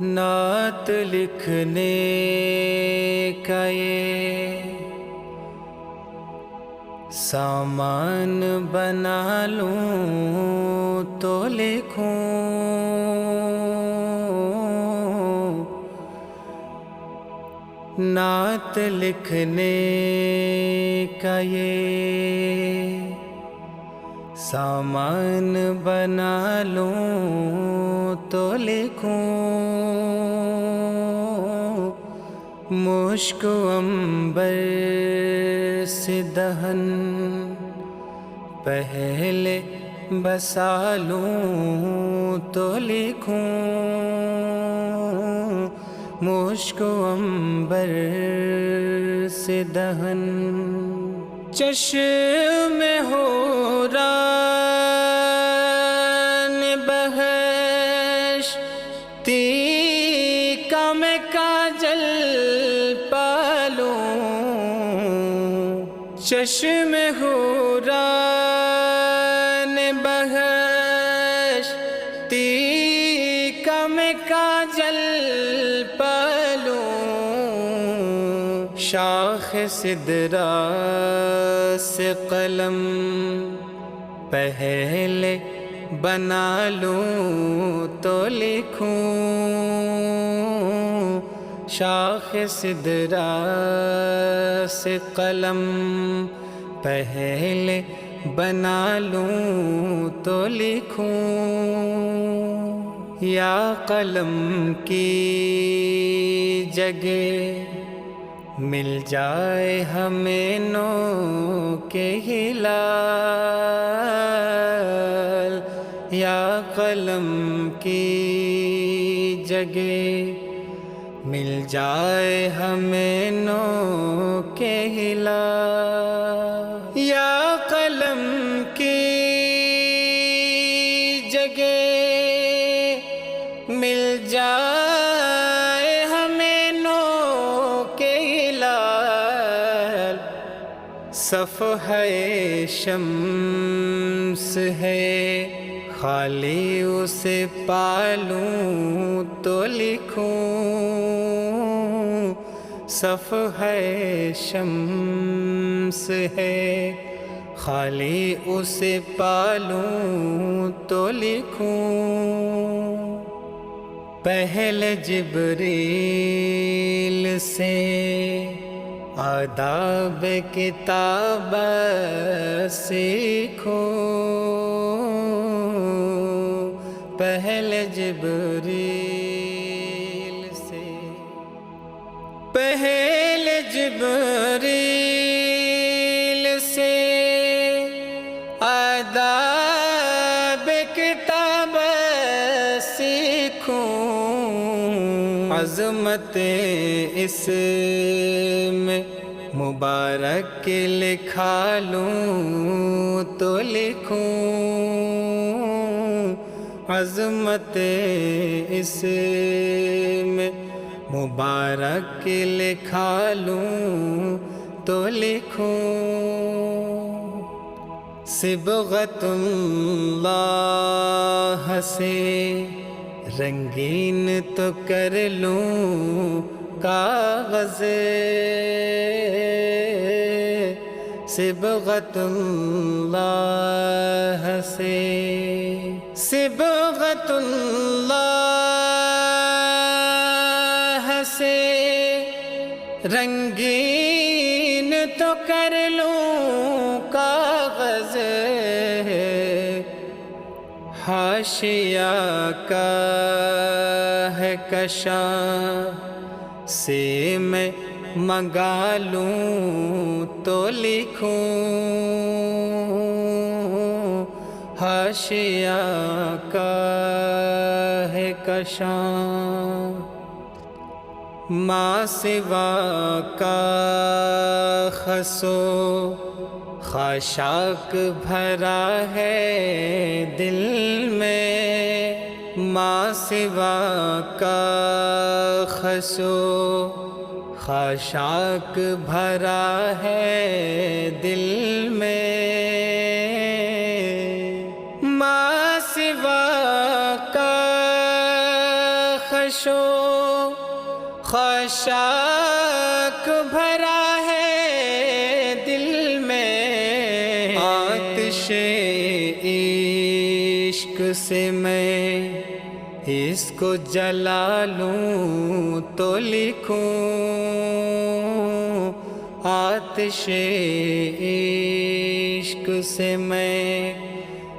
نعت لکھنے کا یہ سامان بنا لوں تو لکھوں، نعت لکھنے کا یہ سامان بنا لوں تو لکھوں، مشک عنبر سے دہن پہلے بسا لوں تو لکھوں، مشک عنبر سے دہن چشم حوران بہشتی کا میں کاجل پالوں، چشم حوران بہشتی کا میں کاجل پالوں، شاخ سدرا سے قلم پہلے بنا لوں تو لکھوں، شاخ سدرا سے قلم پہلے بنا لوں تو لکھوں، یا قلم کی جگہ مل جائے ہمیں نو کے ہلال، یا قلم کی جگہ مل جائے ہمیں نو کے ہلال، یا قلم کی جگہ مل جائے ہمیں نو کے ہلال، صفحہ شمس ہے خالی اسے پالوں تو لکھوں، صفحہ شمس ہے خالی اسے پالوں تو لکھوں، پہلے جبریل سے آداب کتاب سیکھوں، پہلے جبریل سے، پہلے جبریل سے آداب کتاب سیکھوں، عظمت اسم مبارک لکھا لوں تو لکھوں، عظمت اسم مبارک لکھا لوں تو لکھوں، صبغت اللہ سے رنگین تو کر لوں کاغذ، صبغت اللہ سے، صبغت اللہ سے رنگین تو کر لوں کاغذ، حاشیہ کا ہے کشاں سے میں منگا لوں تو لکھوں، حاشیہ کا ہے کشاں، ما سوا کا خسو خاشاک بھرا ہے دل میں، ما سوا کا خسو خاشاک بھرا ہے دل میں، ما سوا کا خشو شوق بھرا ہے دل میں، آتش عشق سے میں اس کو جلا لوں تو لکھوں، آتش عشق سے میں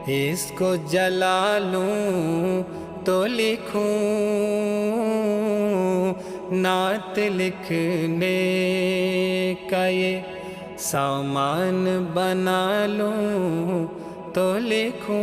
اس کو جلا لوں تو لکھوں، نعت لکھنے کا یہ سامان بنا لوں تو لکھوں۔